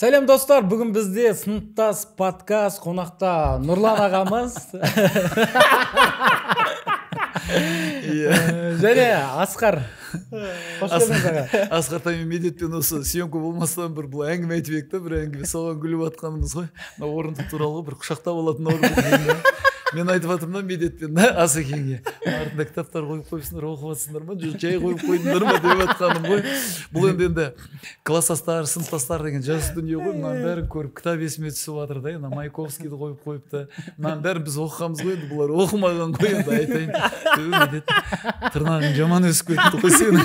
Сәлем достар, бүгін бізде сыныптас подкаст қонақта Нұрлан ағамыз және Асқар. Қош келдіңіз аға. Асқар таймен медетпен осы съемка болмастан бір бұл әңгіме айтып едік та, бір әңгіме соған күліп атқанымыз ғой. Мына орындық туралы бір құшақтап алатын орындық. Мен айтып жатырмын да медетпен Асекеңге. Артында кітаптар қойып қойыпсыңдар, оқып жатсыңдар ма, жоқ жай қойып қойдыңдар ма деп жатқаным ғой. Бұл енді класстастар, сыныптастар деген жас дүние ғой. Мынаның бәрін көріп кітап есіме түсіп жатыр да, енді Маяковскийді қойып қойыпты. Мынаның бәрін біз оқығанбыз ғой, енді бұлар оқымаған ғой, енді айтайын. Медет тырнағың жаман өсіп кетті ғой сені.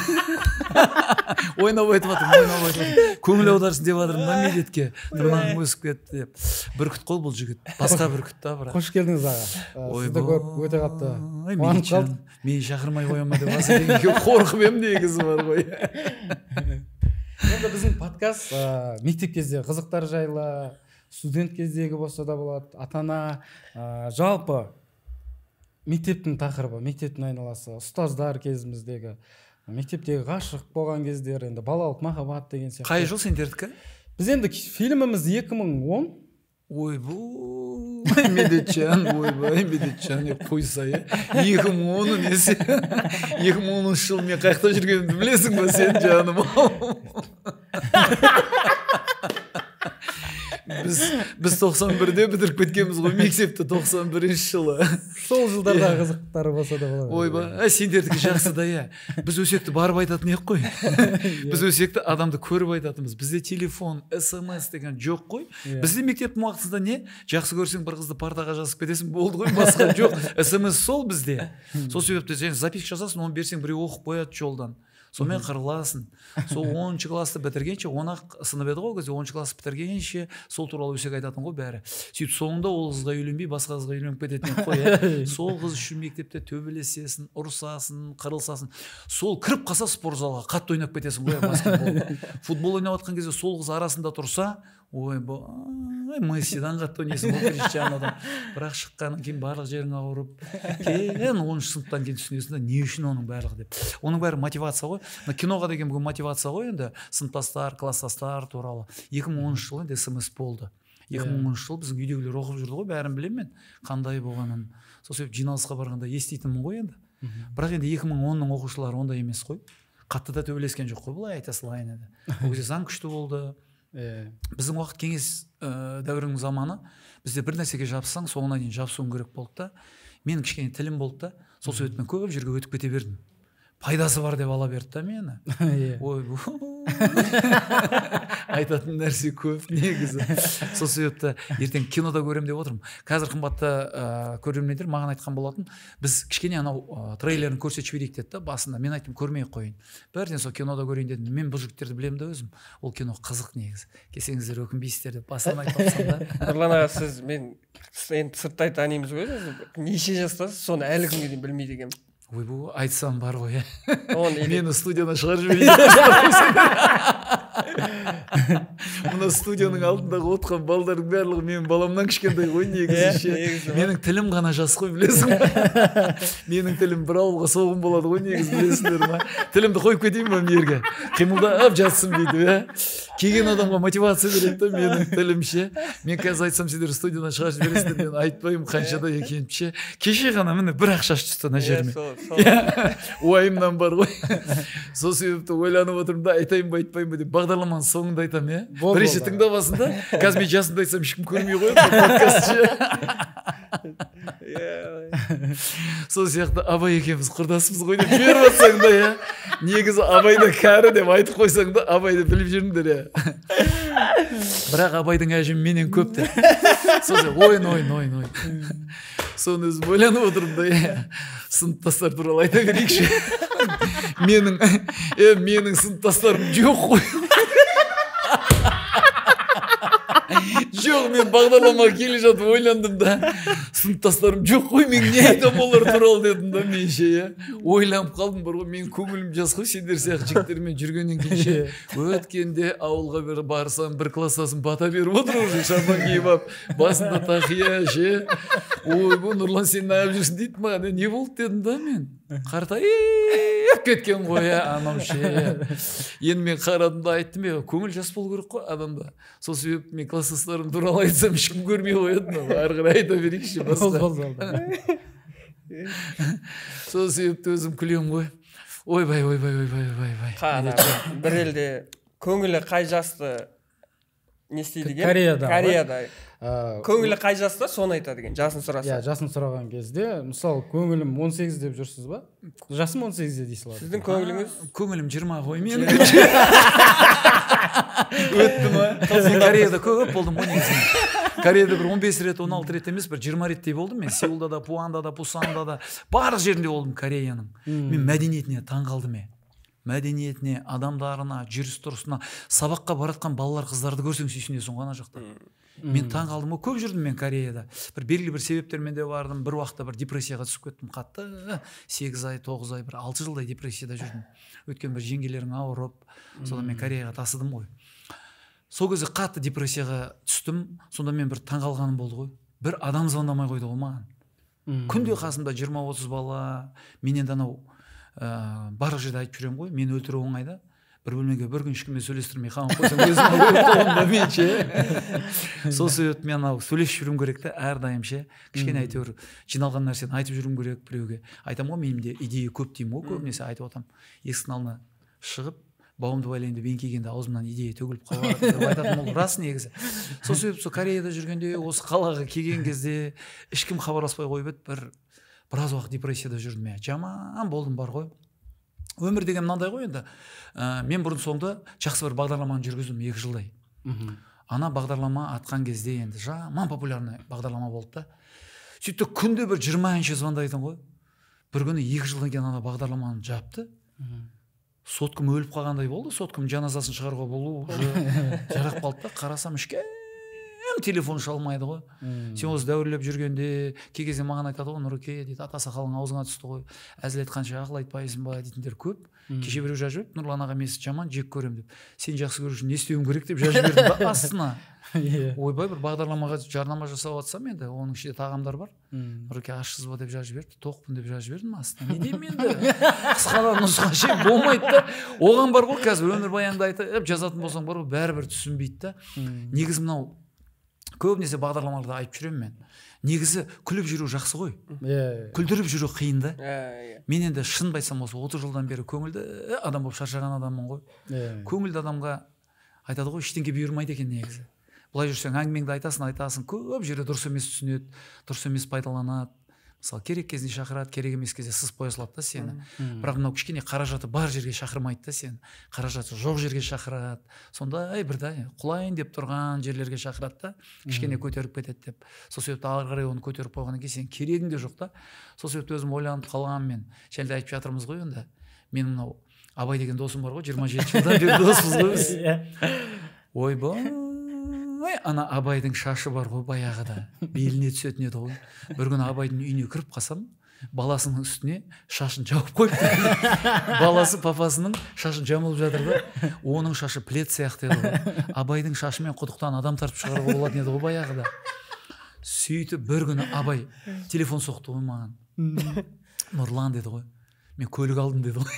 Ойнап айтып жатырмын. Көңіл аударсын деп жатырмын да медетке. Тырнағың өсіп кетті деп. Бүркіт қой бұл жігіт. Басқа бүркіт та бірақ. Қош келдіңіз аға. Сізді көріп өте қатты қуанып қалдым. Мені шақырмай қоя ма деп Асекеңге қорқып едім, негізі бар ғой. Енді біздің подкаст мектеп кезде қызықтар жайлы, студент кездегі болса да болады, ата-ана, жалпы мектептің тақырыбы, мектептің айналасы, ұстаздар кезіміздегі, мектептегі ғашық болған кездер, енді балалық махаббат деген сияқты. Қай жыл сендердікі? Біз енді фильміміз 2010. Ойбай, Медетжан, ойбай, Медетжан, қойса, 2010 несі? 2010 жыл мен қайықта жүргенімді білесің ба сен, жаным? Біз 91-де бітіріп кеткенбіз ғой, мектепті 91-ші жылы. Сол жылдарда қызықтары болса да болады. Ойбай, сендердікі жақсы да, я. Біз өсекті барып айтатын ек қой. Біз өсекті адамды көріп айтатынбыз. Бізде телефон, смс деген жоқ қой. Бізде мектептің уақытысында не? Жақсы көрсең бір қызды партаға жазып кетесің, болды ғой, басқа жоқ. смс сол бізде. Сол себепті сен записка жазасың, оны берсең біреу оқып қояды жолдан. Сонымен қырыласың. Сол 10-шы класты бітіргенше, 10-ақ сынып еді ғой кезде, 10-шы класты бітіргенше сол туралы өсек айтатын ғой бәрі. Сөйтіп соңында ол қызға үйленбей, басқа қызға үйленіп кететін қой. Сол қыз үшін мектепте төбелесесің, ұрсасың, қырылсасың. Сол кіріп қалса спорт залға қатты ойнап кетесің ғой, баскетбол. Футбол ойнап жатқан кезде сол қыз арасында тұрса, ойбай, Мессидан қатты ойнайсың ғой, Криштианодан. Бірақ шыққаннан кейін барлық жерің ауырып, кейін 10-шы сыныптан кейін түсінесің да, не үшін оның барлығы деп. Оның бәрі мотивация ғой. Киноға деген бүгін мотивация ғой енді, сыныптастар, класстастар туралы. 2010 жыл енді смс болды. 2010 жыл біздің үйдегілер оқып жүрді ғой, бәрін білем мен, қандай болғанын. Сол себеп жиналысқа барғанда еститінмін ғой енді. Бірақ енді 2010-ның оқушылары ондай емес қой. Қатты да төбелескен жоқ қой, бұлай айта салайын еді. Ол кезде заң күшті болды. Біздің уақыт кеңес дәуірінің заманы, бізде бір нәрсеге жабыссаң, соңына дейін жабысуың керек болды да. Менің кішкене тілім болды да, сол себептен көп жерге өтіп кете бердім. Пайдасы бар деп ала берді да мені. Ой, айтатын нәрсе көп негізі. Сол себепті ертең кинода көрем деп отырмын. Қазір қымбатты көрермендер маған айтқан болатын, біз кішкене анау трейлерін көрсетіп жіберейік деді да басында. Мен айттым, көрмей қойын. Бірден сол кинода көрейін дедім. Мен бұл жігіттерді білемін да өзім. Ол кино қызық негізі. Келсеңіздер өкінбейсіздер деп басынан айтып жатсам да. Нұрлан аға, сіз мен енді сырттай танимыз ғой, неше жастасыз, соны әлі күнге дейін білмейді екенмін. Ойбу, айтсам бар ғой. Мені студияна шығарып жіберейін. Мына студияның алдындағы отқан балдардың барлығы менің баламнан кішкентай ғой негізі. Менің тілім ғана жас қой, білесің ба? Менің тілім бір ауылға соғым болады ғой негізі, білесіңдер ма? Тілімді қойып кетейін ба мерге? Қимылдап жатсын дейді. Келген адамға мотивация береді да менің тілімше. Мен қазір айтсам сендер студиядан шығарып жібересіңдер, мен айтпаймын қаншада екенімше. Кеше ғана міне бір-ақ шаш түсті ана жеріме. Уайымнан бар ғой. Сол себепті ойланып отырмын да, айтайын ба айтпайын ба деп, бағдарламаның соңында айтам, е? Бірінші тыңдап да, қазір мен жасымда айтсам ешкім көрмей қойып подкастшы. Сол сияқты Абай екеуміз құрдасымыз ғой деп жіберіп жатсаң да, я. Негізі Абайды кәрі деп айтып қойсаң да, Абайды біліп жүріңдер, я. Бірақ Абайдың әжім менен көп те. Ойын. Соны өзім ойланып отырмын да, я. Сыныптастар туралы айта берейікші. Менің сыныптастарым жоқ қой. Жоқ, мен бағдарламаға келе жатып ойландым да, сыныптастарым жоқ қой, мен не айтам олар туралы дедім да, менше. Ойланып қалдым, бар ғой, мен көңілім жас қой, сендер сияқты жігіттермен жүргеннен кейінше. Өткенде ауылға барсам, бір класстасым бата беріп отыр уже, шапан киіп алып, басында тақия ше. Ой, бұл Нұрлан, сен неғып жүрсің дейді маған, не болды дедім да мен. Қартай сөйіп кеткен ғой анау ше. Енді мен қарадым да айттым көңіл жас болу керек қой адамда. Сол себепті мен класстастарым туралы айтсам ешкім көрмей қояды. Ары қарай айта берейікші басқа. Сол себепті өзім күлемін ғой. Ойбай. Бір елде көңілі қай жасты не істейді екен? Кореяда. Көңілі қай жаста соны айтады екен, жасын сұраса. Иә, жасын сұраған кезде, мысалы, көңілім 18 деп жүрсіз ба? Жасым 18-де дейсіз ба? Сіздің көңіліңіз? Көңілім 20 ғой мен. Өтті ма? Кореяда көп болдым ғой негізі. Кореяда бір 15 рет, 16 рет емес, бір 20 реттей болдым. Мен Сеулда да, Пуанда да, Пусанда да, барлық жерінде болдым Кореяның. Мен мәдениетіне таңғалдым. Мәдениетіне, адамдарына, жүріс-тұрысына, сабаққа баратқан балалар, қыздарды көрсең сүйсінесің ғана жақта. Мен таңғалдым ғой, көп жүрдім мен Кореяда. Бір белгілі бір себептермен де бардым. Бір уақытта бір депрессияға түсіп кеттім қатты. 8 ай, 9 ай, бір 6 жылдай депрессияда жүрдім. Өткен бір жеңгелерің ауырып, содан мен Кореяға тасыдым ғой. Сол кезде қатты депрессияға түстім. Сонда мен бір таңғалғаным болды ғой. Бір адам звондамай қойды ғой маған. Күнде қасымда 20-30 бала, менен анау барлық жерде айтып жүремін ғой, мен өлтіру оңай да. Бір бөлмеге бір күн ешкіммен сөйлестірмей қамап қойсам өзім өліп қаламын да мен ше. Сол себепті мен анау сөйлесіп жүруім керек та әрдайым ше. Кішкене әйтеуір жиналған нәрсені айтып жүруім керек біреуге. Айтамын ғой, менде идея көп деймін ғой, көбінесе айтып отырамын. Есіктің алдына шығып бауымды байлайын деп еңкейгенде аузымнан идея төгіліп қалады деп айтатын ол рас негізі. Сол себепті сол Кореяда жүргенде, осы қалаға келген кезде ешкім хабарласпай қойып еді, біраз уақыт депрессияда жүрдім. Жаман болдым бар ғой. Өмір деген мынандай ғой енді. Мен бұрын соңды жақсы бір бағдарламаны жүргіздім 2 жылдай. Ана бағдарлама атқан кезде енді жаман популярный бағдарлама болды да. Сөйтті күнде бір 20 әнші звондайтын ғой. Бір күні 2 жылдан кейін ана бағдарламаны жапты. Соткым өліп қалғандай болды. Соткым жаназасын шығаруға болу жарап қалды да. Қарасам ешкім телефон шалмайды ғой. Сен осы дәуірлеп жүргенде кей кезде маған айтады ғой, Нұреке дейді, ата сақалың аузыңа түсті ғой. Әзіл айтқанша ақыл айтпайсың ба дейтіндер көп. Кеше біреу жазып еді, Нұрлан аға мен сізді жаман жек көремін деп. Сен жақсы көру үшін не істеуім керек деп жазып жіберді да астына. Ойбай, бір бағдарламаға жарнама жасап жатсам енді, оның ішінде тағамдар бар. Нұреке ашсыз ба деп жазып жіберді, тоқпын деп жазып жібердім астына. Не деймін енді? Қысқадан нұсқа ше болмайды да. Оған бар ғой қазір өмірбаянды айтып жазатын болсаң бар ғой, бәрібір түсінбейді да. Негізі мынау көбінесе бағдарламаларда айтып жүремін мен. Негізі күліп жүру жақсы ғой. Күлдіріп жүру қиын да. Мен енді шын айтсам осы 30 жылдан бері көңілді адам болып шаршаған адаммын ғой. Көңілді адамға айтады ғой, ештеңке бұйырмайды екен негізі. Былай жүрсең әңгімеңді айтасың, көп жерде дұрыс емес түсінеді, дұрыс емес пайдаланады. Мысалы, керек кезінде шақырады, керек емес кезде сыз қоя салады да сені. Бірақ мынау кішкене қаражаты бар жерге шақырмайды да сені. Қаражаты жоқ жерге шақырады. Сондай бірдай құлайын деп тұрған жерлерге шақырады да, кішкене көтеріп кетеді деп. Сол себепті ары қарай оны көтеріп қойғаннан кейін сен керегің де жоқ та. Сол себепті өзім ойланып қалғанмын мен. Және де айтып жатырмыз ғой енді. Мен мынау Абай деген досым бар ғой, 27 жылдан бері доспыз ғой біз. Ойбай, ана Абайдың шашы бар ғой баяғыда, беліне түсетін еді ғой. Бір күні Абайдың үйіне кіріп қалсам, баласының үстіне шашын жауып қойыпты. Баласы папасының шашын жамылып жатыр да, оның шашы плед сияқты еді ғой. Абайдың шашымен құдықтан адам тартып шығаруға болатын еді ғой баяғыда. Сөйтіп бір күні Абай телефон соқты ғой маған. Нұрлан деді ғой, мен көлік алдым деді ғой.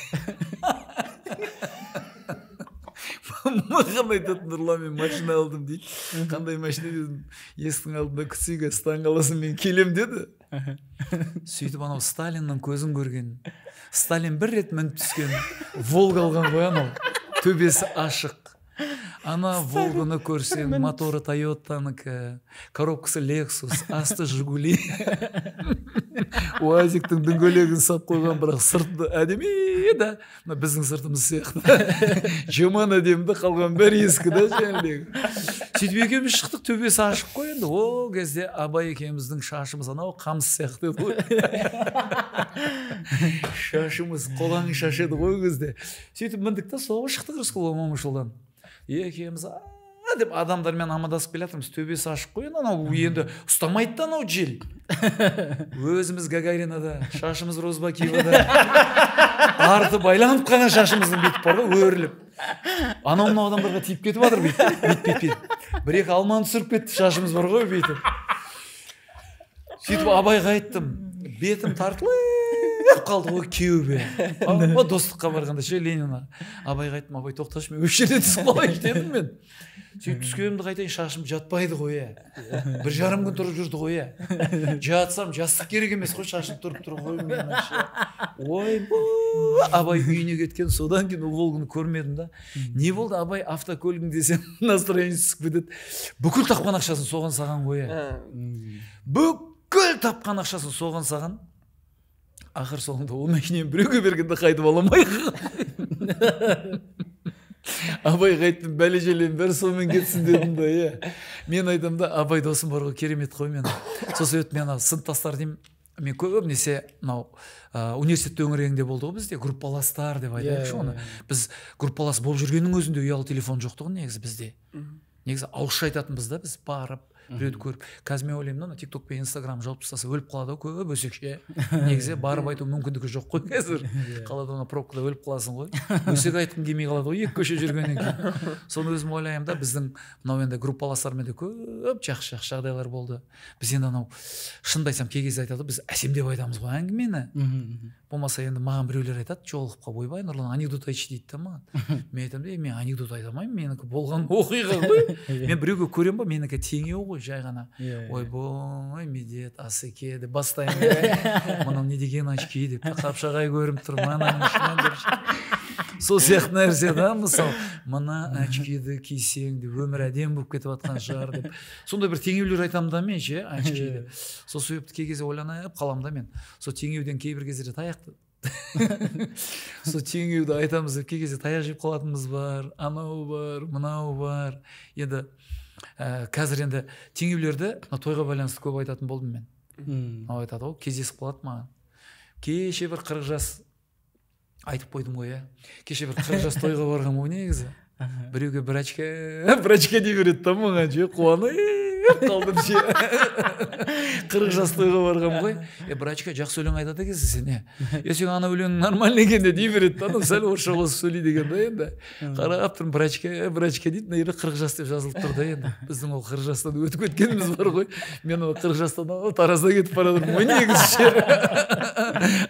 Маған айтады, Нұрлан мен машина алдым дейді. Қандай машина дедім, есіктің алдында күтсейге стан қаласын мен келем деді. Сөйтіп анау Сталиннің көзін көрген, Сталин бір рет мініп түскен Волга алған ғой анау, төбесі ашық. Ана Волганы көрсең, моторы Тойотанікі, коробкасы Lexus, асты Жигули. УАЗиктің дөңгелегін сап қойған, бірақ сырты әдемі да, біздің сыртымыз сияқты. Жаман әдемді, қалған бәрі ескі да жәнлегі. Сөйтіп екеуміз шықтық, төбесі ашық қой енді. Ол кезде Абай екеуміздің шашымыз анау қамыс сияқты еді ғой. Шашымыз қолаң шаш еді ғой кезде. Сөйтіп міндік та соға шықтық Рысқұлов Момышұлдан. Екеуміз деп адамдармен амандасып келе жатырмыз, төбесі ашық қой, анау енді ұстамайды да анау жел. Өзіміз Гагаринада, шашымыз Розбакиевада, арты байланып қана шашымыздың бетіп бар ғой, өріліп. Анау мынау адамдарға тиіп кетіп жатыр бет. Бір-екі алманы түсіріп кетті, шашымыз бар ғой бетіп. Сөйтіп Абайға айттым, бетім тартылып қалды ғой күйеуге. О достыққа барғанда ше Ленин абайға айттым, абай тоқташы мен осы жерден түсіп қалайыншы дедім мен. Сөйтіп түскенімді қайтайын, шашым жатпайды ғой бір жарым күн тұрып жүрді ғой жатсам жастық керек емес қой, шашым тұрып тұр ғой мен ойбай. Абай үйіне кеткен, содан кейін ол күні көрмедім да. Не болды абай автокөлігің десем настроение түсіп кетеді. Бүкіл тапқан ақшасын соған саған ғой бүкіл тапқан ақшасын соған саған. Ақыр соңында ол мәкинені біреуге бергенде қайтып ала алмай абай қайттым, бәле-желен бәрі сонымен кетсін дедім да. Мен айтам да, абай досым бар ғой, керемет қой мен. Сол себепті мен сыныптастар деймін, мен көбінесе мынау университет төңірегінде болды ғой бізде группаластар деп айтайықшы оны. Біз группалас болып жүргеннің өзінде ұялы телефон жоқ тұғын негізі бізде. Негізі ауызша айтатынбыз да, біз барып біреуді көріп. Қазір мен ойлаймын, TikTok пен Instagram жауып тастаса өліп қалады ғой, көп өсекше. Негізі барып айту мүмкіндігі жоқ қой қазір. Қалада ана пробкада өліп қаласың ғой. Өсек айтқың келмей қалады ғой, екі көше жүргеннен кейін. Соны өзім ойлаймын да, біздің мынау енді группаластармен де көп жақсы жағдайлар болды. Біз енді анау шынымды айтсам кей кезде айтады, біз әсемдеп айтамыз ғой әңгімені. Болмаса енді маған біреулер айтады, жолығып қалып, ойбай Нұрлан анекдот айтшы дейді да маған. Мен айтамын, мен анекдот айта алмаймын, менікі болған оқиға ғой. Мен біреуге көремін ба, менікі теңеу ғой, жай ғана. Ойбой, медет, асеке деп бастаймын. Мынау не деген очки деп, қапшағай көрініп тұр, мынаның ішінен деп. Сол сияқты нәрсе да, мысалы, мына очкиді кисең деп, өмір әдем болып кетіп жатқан шығар деп. Сондай бір теңеулер айтамын да мен ше, очкиді. Сол себепті кей кезде ойланып қаламын да мен. Сол теңеуден кейбір кездерде таяқты. Сол теңеуді айтамыз деп кей кезде таяқ жеп қалатынымыз бар, анау бар, мынау бар. Енді қазір енді теңеулерді тойға байланысты көп айтатын болдым мен. Мынау айтады ғой, кездесіп қалады маған. Кеше бір 40 жас айтып қойдым ғой, кеше бір 40 жас тойға барғам ғой негізі. Біреуге бір очка дей береді да маған, қуанып қалдым ше. 40 жас тойға барғам ғой. Бір очка жақсы өлең айтады екенсің сен. Сен ана өлең нормальный екен де дей береді да, сәл орысша қосып сөйлей деген да енді. Қарап тұрмын, бір очка дейді, мына жерде 40 жас деп жазылып тұр да енді. Біздің ол 40 жастан өтіп кеткеніміз бар ғой. Мен ол 40 жастан таразда кетіп бара жатырмын ғой негізі ше.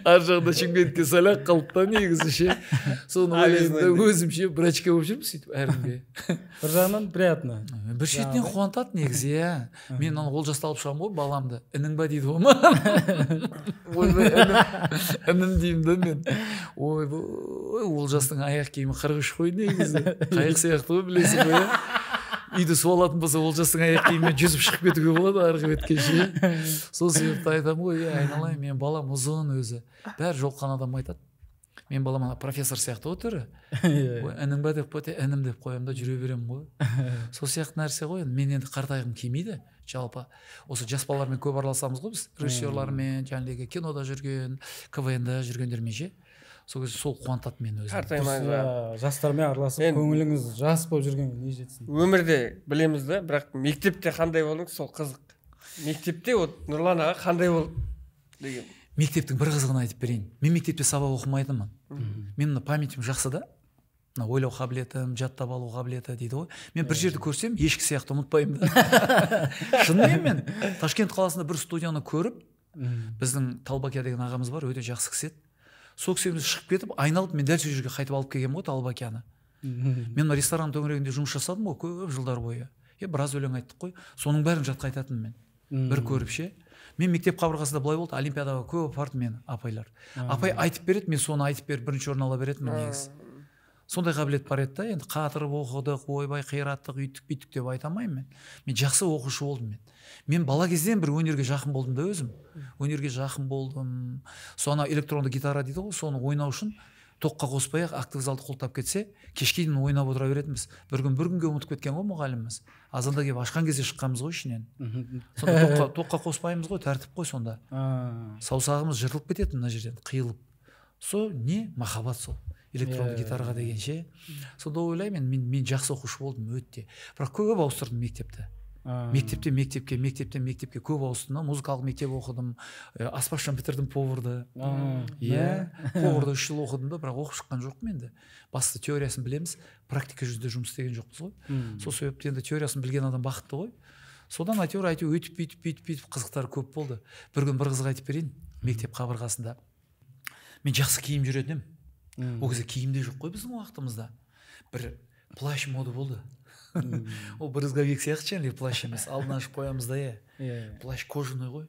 Ар жағында Шымкентке сәл-ақ қалып та негізі ше. Соны ойлаймын өзімше бір очка болып жүрмін сөйтіп әркімге. Бір жағынан приятно. Бір шетінен қуантады негізі. Мен ол жасты алып шығамын ғой баламды. Інің ба дейді ғой маған. Інім деймін да мен. Ойбой, ол жастың аяқ киімі 43 қой негізі. Қайық сияқты ғой, білесің ғой. Үйді су алатын болса, ол жастың аяқ киімімен жүзіп шығып кетуге болады арғы бетке ше. Сол себепті айтамын ғой, айналайын, мен балам ұзын өзі. Бәрі жолыққан адам айтады. Мен балам профессор сияқты ғой түрі. Інің ба деп қойды, інім деп қоямын да жүре беремін ғой. Сол сияқты нәрсе ғой. Мен енді қартайғым келмейді. Жалпы осы жас балалармен көп араласамыз ғой біз. Режиссерлармен, жаңағы кинода жүрген, КВНда жүргендермен ше. Сол кезде сол қуантады мені өзім. Қартаймай жастармен араласып, көңіліңіз жас болып жүргенге не жетсін. Өмірде білеміз да, бірақ мектепте қандай болдың, сол қызық. Мектепте Нұрлан аға қандай болды деген. Мектептің бір қызығын айтып берейін. Мен мектепте сабақ оқымайтынмын. Менің памятім жақсы да. Ойлау қабілетім, жаттап алу қабілеті дейді ғой. Мен бір жерді көрсем, ешкі сияқты ұмытпаймын да. Шынымен мен Ташкент қаласында бір студияны көріп, біздің Талбакия деген ағамыз бар, өте жақсы кісі еді. Сол кісіміз шығып кетіп, айналып, мен дәл сол жерге қайтып алып келгенмін ғой Талбакияны. Мен ресторан төңірегінде жұмыс жасадым ғой көп жылдар бойы. Біраз өлең айттық қой. Соның бәрін жатқа айтатынмын мен. Бір көріп ше. Мен мектеп қабырғасында былай болды, олимпиадаға көп апарды мен апайлар. Апай айтып береді, мен соны айтып беріп бірінші орын ала беретінмін негізі. Сондай қабілет бар еді да, енді қатырып оқыдық, ойбай қираттық, үйттік бүйттік деп айта алмаймын мен. Мен жақсы оқушы болдым мен. Мен бала кезден бір өнерге жақын болдым да өзім. Өнерге жақын болдым. Соны электронды гитара дейді ғой, соны ойнау үшін тоққа қоспай ақ актив залды құлтап кетсе, кешке дейін ойнап отыра беретінбіз. Бір күнге ұмытып кеткен ғой мұғаліміміз. Азанда келіп ашқан кезде шыққанбыз ғой ішінен. Сонда тоққа қоспаймыз ғой, тәртіп қой сонда. Саусағымыз жыртылып кететін мына жерден, қиылып. Сол не? Махаббат сол. Электронды гитараға деген ше. Сонда ойлаймын, мен жақсы оқушы болдым өте. Бірақ көп ауыстырдым мектепті. Мектептен мектепке көп ауыстым. Музыкалық мектеп оқыдым, аспазшыдан бітірдім поварды. Поварды 3 жыл оқыдым да, бірақ оқып шыққан жоқпын енді. Басты теориясын білеміз, практика жүзінде жұмыс істеген жоқпыз ғой. Сол себепті енді теориясын білген адам бақытты ғой. Содан әйтеуір өйтіп қызықтар көп болды. Бір күн бір қызық айтып берейін. Мектеп қабырғасында мен жақсы киім жүретін едім. Ол кезде киім де жоқ қой біздің уақытымызда. Бір плащ мода болды. Ол брызговик сияқты жаңағыдай плащ емес, алдын ашып қоямыз да, плащ кожаный ғой,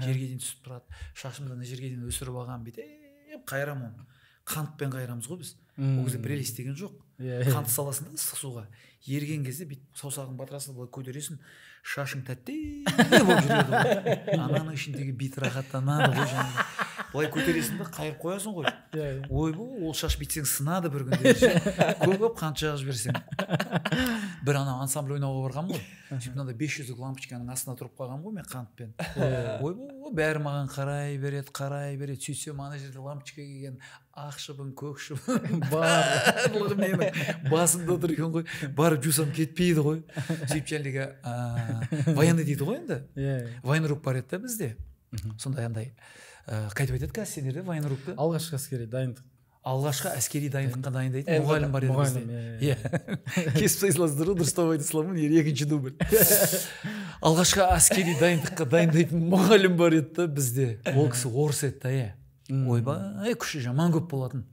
жерге дейін түсіп тұрады. Шашымды ана жерге дейін өсіріп алған, бүйтіп қайырамын оны. Қантпен қайырамыз ғой біз. Ол кезде прелесть деген жоқ. Қант саласың да ыстық суға. Ерген кезде бүйтіп саусағын батырасың, былай көтересің, шашың тәтті болып жүреді ғой. Ананың ішіндегі бит рахаттанады ғой жаңағы. Былай көтересің да қайырып қоясың ғой. Ойбой, ол шаш бүйтсең сынады бір күнде. Көп қант жағып жіберсең. Бір ана ансамбль ойнауға барғанмын ғой. Сөйтіп мынандай 500-лік лампочканың астына тұрып қалғанмын ғой мен қантпен. Ойбой, бәрі маған қарай береді. Сөйтсем ана жерде лампочка келген ақ шыбын, көк шыбын барлығы менің басымда тұр екен ғой. Барып жусам кетпейді ғой. Сөйтіп жаңағы военный дейді ғой енді. Военрук бар еді да бізде. Сондай андай қайтып айтады қазір сендерде военрукты? Алғашқы әскери дайындық. Алғашқы әскери дайындыққа дайындайтын мұғалім бар еді бізде. Кесіп сайсыласыздар ғой, дұрыстап айта саламын, екінші дубль. Алғашқы әскери дайындыққа дайындайтын мұғалім бар еді да бізде. Ол кісі орыс еді да, ойбай, күші жаман көп болатын.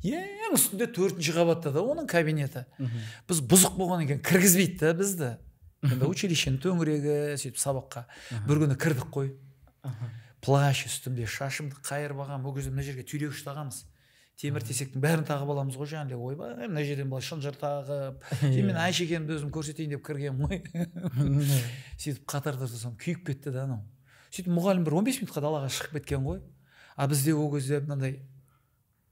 Ең үстінде 4-ші қабатта да оның кабинеті. Біз бұзық болған екен, кіргізбейді да бізді. Енді училищенің төңірегі, сөйтіп сабаққа. Бір күні кірдік қой. Плащ үстімде, шашымды қайырып алғам, ол кезде мына жерге түйрегіш тағамыз. Темір тесектің бәрін тағып аламыз ғой жаңағыдай. Ойбай, мына жерден былай шынжыр тағып, мен Айшекемді өзім көрсетейін деп кіргенмін ғой. Сөйтіп қатарда тұрсам күйіп кетті да анау. Сөйтіп мұғалім бір 15 минутқа далаға шығып кеткен ғой. А бізде ол кезде мынандай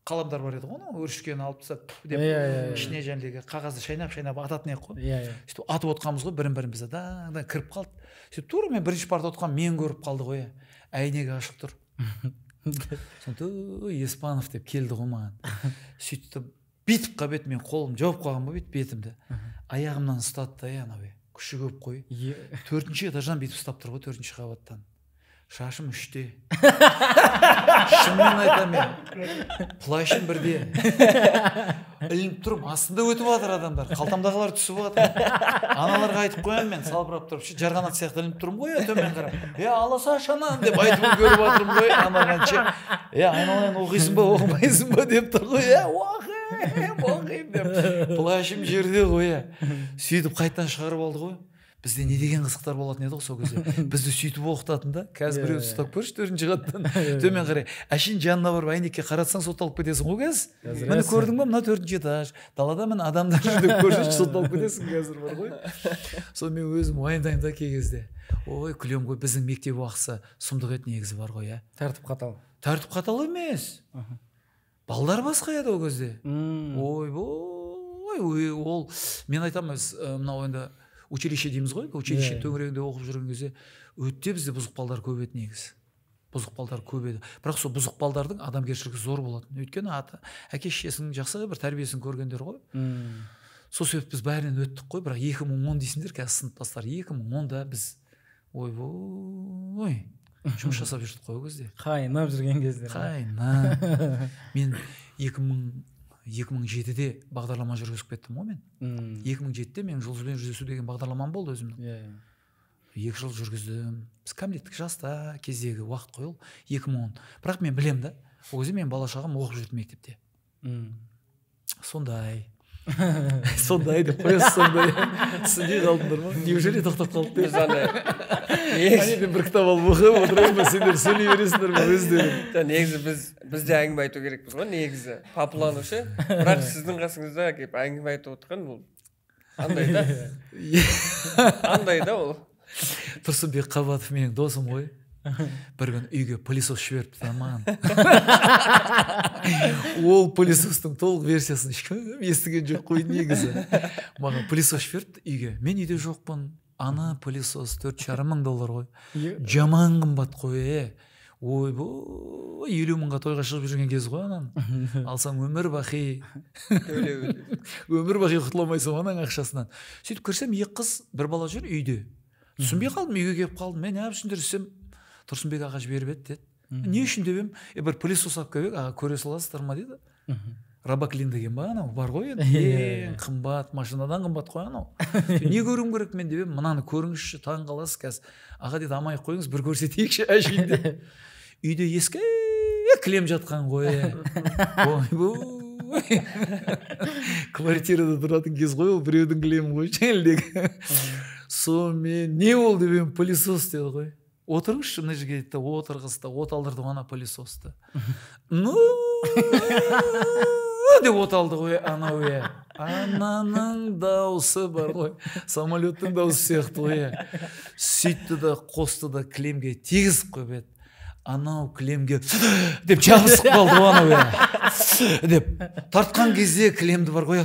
қаламдар бар еді ғой, өршікені алып тастап деп ішіне жаңағыдай қағазды шайнап ататын ек қой. Сөйтіп атып отқанбыз ғой бірін-бірімізді, да кіріп қалды. Сөйтіп тура мен бірінші парта отқан мен көріп қалды ғой. Әйнегі ашық тұр. Сонда Еспанов деп келді ғой маған. Сөйтіп бүйтіп қабет, мен қолым жауып қалған ба бетімді. Аяғымнан ұстады да, анау күші көп қой. 4-ші этаждан бүйтіп ұстап тұр ғой, 4-ші қабаттан. Шашым 3-те. Шынымен айтам мен. Плащым 1-де. Ілініп тұрым, астында өтіп жатыр адамдар. Қалтамдағылар түсіп жатыр. Аналарға айтып қоямын мен, салбырап тұрып, жарғанат сияқты ілініп тұрым ғой, төмен қарап. Аласа шанан деп айтып көріп жатырмын ғой, анағанша. Айналайын оқисың ба, оқымайсың ба деп тұр ғой. Оқимын деп. Плащым жерде ғой. Сөйтіп қайтадан шығарып алды ғой. Бізде не деген қызықтар болатын еді ғой сол кезде. Бізді сөйтіп оқытатын да, қазір біреу ұстап көрші 4-ші қаттан төмен қарай. Әшейін жанына барып әйнекке қаратсаң сотталып кетесің ғой қазір. Міне көрдің ба, мына 4-ші этаж. Далада міне адамдар жүр деп көрсеңші сотталып кетесің қазір бар ғой. Сол мен өзім уайымдаймын да кей кезде. Ой, күлем ғой, біздің мектеп уақытысы сұмдық еді негізі бар ғой, Тәртіп қатал. Тәртіп қатал емес. Балдар басқа еді ол кезде. Ойбой, ол мен айтамын, мынау енді училище дейміз ғой, училище төңірегінде оқып жүрген кезде өте бізде бұзық балдар көп еді негізі. Бұзық балдар көп еді. Бірақ сол бұзық балдардың адамгершілігі зор болатын. Өйткені әке шешесінің жақсы бір тәрбиесін көргендер ғой. Сол себепті біз бәрінен өттік қой, бірақ 2010 дейсіңдер қазір сыныптастар. 2010-да біз ойбой жұмыс жасап жүрдік қой ол кезде. Қайнап жүрген кездер. Қайнап. Мен 2007-де бағдарлама жүргізіп кеттім ғой мен. 2007-де мен жұлдызбен жүздесу деген бағдарламам болды өзімнің. 2 жыл жүргіздім. Біз кәмелеттік жаста кездегі уақыт қой ол 2010. Бірақ мен білем да, ол кезде мен бала шағам оқып жүрдім мектепте. Сондай деп қоясыз, сондай. Түсінбей қалдыңдар ма? Неужели тоқтап қалды деп? Мен бір кітап алып оқып отырайын ба, сендер сөйлей бересіңдер ме өздері? Негізі біз де әңгіме айту керекпіз ғой, негізі папуланушы. Бірақ сіздің қасыңызда келіп әңгіме айтып отырған ол андай да ол. Тұрсынбек Қабатов менің досым ғой. Бір күн үйге пылесос жіберіпті маған. Ол пылесостың толық версиясын ешкім естіген жоқ қой негізі. Маған пылесос жіберіпті үйге. Мен үйде жоқпын. Ана пылесос $4,500 ғой. Жаман қымбат қой. Ойбой, 50 мыңға тойға шығып жүрген кез ғой анан. Алсаң өмір бақи. Өмір бақи құтыламайсың ананың ақшасынан. Сөйтіп кірсем, 2 қыз, 1 бала жүр үйде. Түсінбей қалдым, үйге келіп қалдым. Мен не түсіндірсем, Тұрсынбек аға жіберіп еді деді. Не үшін деп едім? Бір пылесос алып келіп, аға көре саласыздар ма деді. Рабаклин деген ба анау бар ғой енді. Ең қымбат, машинадан қымбат қой анау. Не көруім керек мен деп едім? Мынаны көріңізші, таң қаласыз қазір. Аға деді, амайық қойыңыз, бір көрсетейікші әшейін деп. Үйде ескі кілем жатқан ғой. Ойбой. Квартирада тұратын кез ғой, ол біреудің кілемі ғой жаңылдегі. Сонымен не болды деп пылесос деді ғой. Отырыңызшы мына жерге дейді, отырғызды, от алдырды ана пылесосты. Ну деп от алды ғой анау. Ананың дауысы бар ғой, самолеттің дауысы сияқты ғой. Сөйтті да қосты да кілемге тегізіп қойып еді. Анау кілемге деп жабысып қалды ғой анау. Деп тартқан кезде кілемді бар ғой.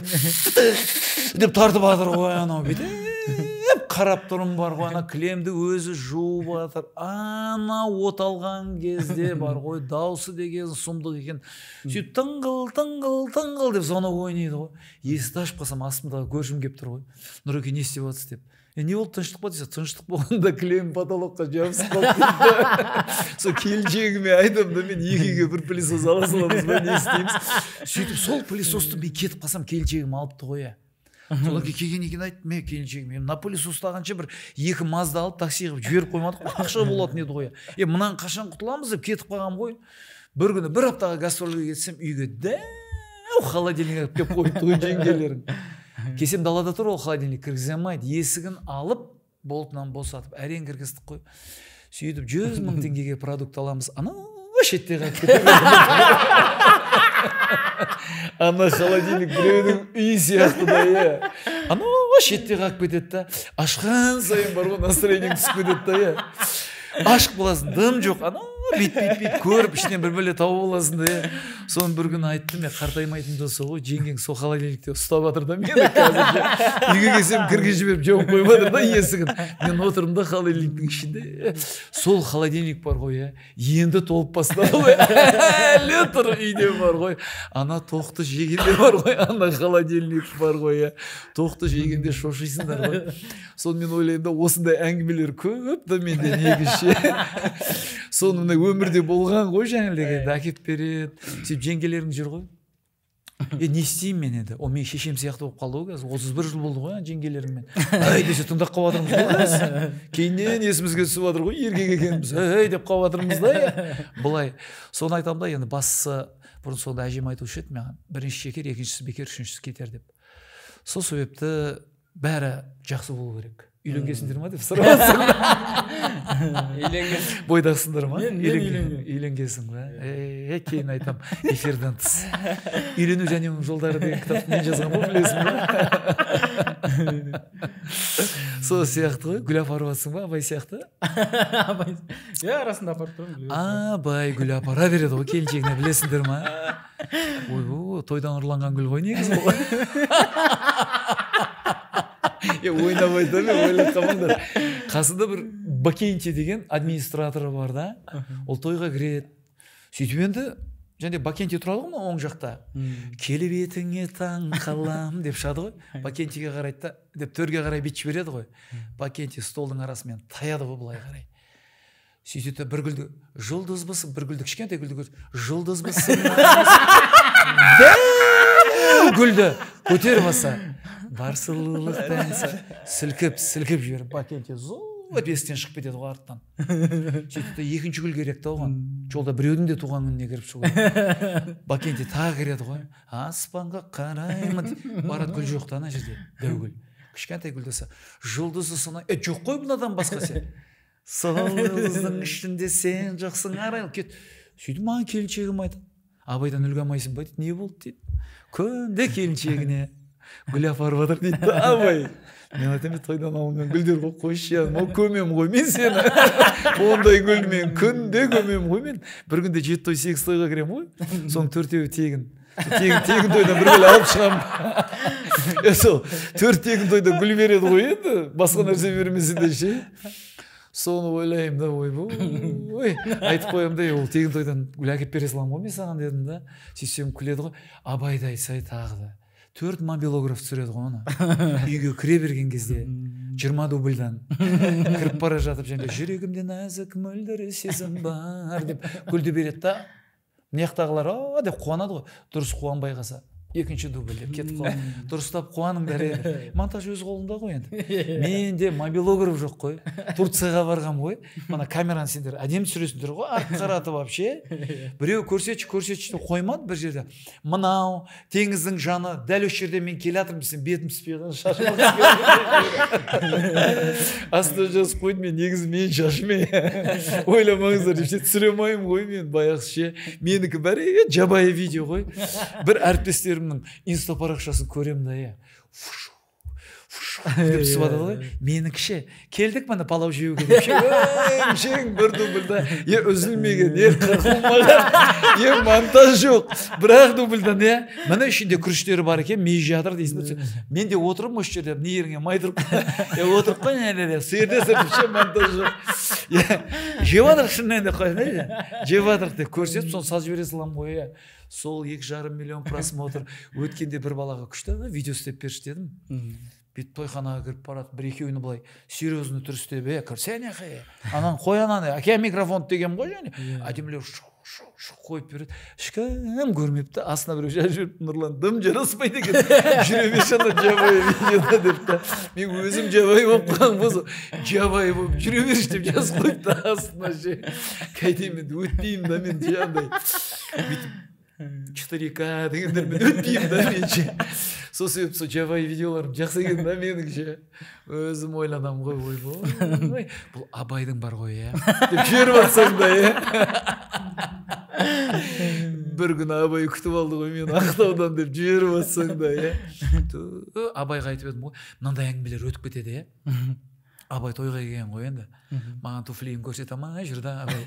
Деп тартып жатыр ғой анау бүйтіп қарап тұрым бар ғой, ана кілемді өзі жуып жатыр. Ана от алған кезде бар ғой, дауысы деген сұмдық екен. Сөйтіп тыңғыл деп звонок ойнайды ғой. Есікті ашып қалсам астымдағы көршім келіп тұр ғой. Нұреке не істеп жатсыз деп. Не болды, тыныштық па десе, тыныштық болғанда кілем потолокқа жабысып қалды. Сол келіншегіме айтамын да, мен екеуге бір пылесос ала саламыз ба, не істейміз. Сөйтіп сол пылесосты мен кетіп қалсам келіншегім алыпты ғой. Солар келген екен айтты, мен келіншегім, мына пылесосты алғанша бір 2 Мазда алып такси қылып жіберіп қоймадық қой, ақша болатын еді ғой. Мынан қашан құтыламыз деп кетіп қалғам ғой. Бір күні бір аптаға гастрольге кетсем, үйге дәу холодильник алып келіп қойыпты ғой жеңгелерің. Кесем далада тұр, ол холодильник кіргізе алмайды. Есігін алып, болтынан босатып, әрең кіргіздік қой. Сөйтіп 100 000 теңгеге продукт аламыз. Анау шетте қалып кетті. Ана холодильник біреудің үй сияқты да. Анау шетте қалып кетеді да. Ашқан сайын бар ғой, настроениең түсіп кетеді да. Ашық боласың, дым жоқ. Анау бит көріп ішінен бір бөле тауып аласың да. Соны бір күні айттым, мен қартаймайтын да сол ғой, жеңгең сол холодильникте ұстап жатыр да, мені қазір үйге келсем кірге жіберіп жауып қойып жатыр да есігін. Мен отырмын да холодильниктің ішінде. Сол холодильник бар ғой, енді толып бастады ғой. Әлі тұр үйде бар ғой. Ана тоқты жегенде бар ғой, ана холодильник бар ғой. Тоқты жегенде шошисыңдар ғой. Соны мен ойлаймын да, осындай әңгімелер көп да менде негізше. Соны өмірде болған ғой жаңылдегі әкеп береді. Сөйтіп жеңгелерің жүр ғой. Не істеймін мен енді? О, мен шешем сияқты болып қалды ғой қазір. 31 жыл болды ғой жеңгелеріңмен. Ай десе тыңдап қалып жатырмыз ғой. Кейіннен есімізге түсіп жатыр ғой, еркек екенбіз. Ай деп қалып жатырмыз да. Былай. Соны айтамын да, енді бастысы бұрын соңды әжем айтушы еді маған. Бірінші шекер, екіншісі бекер, үшіншісі кетер деп. Сол себепті бәрі жақсы болу керек. Үйленгесіңдер ма деп сұрап бойдақсыңдар ма? Үйленгесің ба? Кейін айтам, эфирден тыс. Үйлену және оның жолдары деген кітапты мен жазған ба, білесің ба? Сол сияқты ғой, гүл апарып жатсың ба, Абай сияқты? Арасында апарып тұрмын. Абай гүл апара береді ғой келіншегіне, білесіңдер ма? Ой, тойдан ұрланған гүл ғой негізі ғой. Ойнап айтам, ойлап қалмаңдар. Қасында бір Бакенти деген администраторы бар да, ол тойға кіреді. Сөйтіп енді және Бакенти тұрады ғой оң жақта. Келбетіңе таң қалам деп шады ғой. Бакентиге қарайды да, деп төрге қарай бетші береді ғой. Бакенти столдың арасымен таяды ғой былай қарай. Сөйтеді бір гүлді жұлдызбысың, бір гүлді кішкентай гүлді көрді. Жұлдызбысың. Гүлді көтер баса. Бар сұлулықтан сілкіп жіберіп Бакенти зоп естен шығып кетеді ғой арттан. Сөйтіп екінші гүл керек та оған. Жолда біреудің де туған күніне кіріп шығу. Бакенти тағы кіреді ғой. Аспанға қараймын. Барады, гүл жоқ та ана жерде. Дәу гүл. Кішкентай гүл десе, жұлдызы сонай. Жоқ қой бұнадан басқа сен. Сол жұлдыздың ішінде сен жоқсың арай кет. Сөйтіп маған келіншегім айтады. Абайдан үлгі алмайсың ба дейді. Не болды дейді. Күнде келіншегіне гүл апарып жатыр дейді. Абай, мен айтамын, тойдан алынған гүлдер ғой, қойшы яным, ол көмем ғой мен сені. Ондай гүлді мен күнде көмем ғой мен. Бір күнде 7 той 8 тойға кірем ғой. Соның 4-еуі тегін. Тегін тойдан бір гүл алып шығамын. Сол 4 тегін тойда гүл береді ғой енді. Басқа нәрсе бермесе де ше. Соны ойлаймын да, ой, айтып қоямын да, ол тегін тойдан гүл әкеп бере саламын ғой мен саған дедім да. Сөйтсем күледі ғой. Абайды айтсай тағы да. 4 мобилограф түсіреді ғой оны. Үйге кіре берген кезде 20 дубльдан кіріп бара жатып және жүрегімде нәзік мөлдір сезім бар деп гүлді береді да. Мынаяқтағылар деп қуанады ғой. Дұрыс қуанбай қалса екінші дубль деп кетіп қалды. Дұрыстап қуаныңдар еді. Монтаж өз қолында ғой енді. Менде мобилограф жоқ қой. Турцияға барғам ғой. Мана камераны сендер әдемі түсіресіңдер ғой. Артқа қаратып вообще. Біреу көрсетші деп қоймады бір жерде. Мынау теңіздің жаны, дәл осы жерде мен келе жатырмын десем, бетім түспей қалған, шашым астына жазып қойды, мен негізі мен шашым ойламаңыздар деп түсіре алмаймын ғой мен баяғы ше. Менікі бәрі жабайы видео ғой. Бір әріптестерімнің инста парақшасын көремін да деп сыбады ғой. Менікше келдік мына палау жеуге деп шең бір дубльда үзілмеген, қырқылмаған, монтаж жоқ. Бірақ дубльдан мына ішінде күріштері бар екен, мей жатыр дейсің. Мен де отырмын осы жерде, не еріңе майдырып отырып қой, сүйерде сіртіп монтаж жоқ. Жеп жатырық шынымен де қойын, жеп жатырық деп көрсетіп, соны саз жібере саламын ғой. Сол 2,5 миллион просмотр өткенде бір балаға күшті видео істеп берші дедім. Бет тойханаға кіріп барады, бір екеуіні былай серьезно түрістеп, кірсен анан қой ананы, әке микрофон деген ғой және әдемілер қойып береді. Ешкім көрмепті, астына біреу жазып жіберіпті, Нұрлан дым жараспайды екен, жүре берші ана жабайы видеода депті. Мен өзім жабайы болып қалған болса, жабайы болып жүре берші деп жазып қойыпты астына ше. Қайтеймін, өтпеймін да мен андай. 4К дегендермен өтпеймін да мен ше. Сол себеп сол жабайы видеоларым жақсы екен да меніңше. Өзім ойланам ғой, ойбой. Бұл Абайдың бар ғой, деп жіберіп жатсаң да, бір күні Абай күтіп алды ғой мен Ақтаудан деп жіберіп жатсаң да, Абайға айтып едім ғой, мынандай әңгімелер өтіп кетеді, Абай тойға келген ғой енді. Маған туфлиін көрсете алмай жүр да Абай.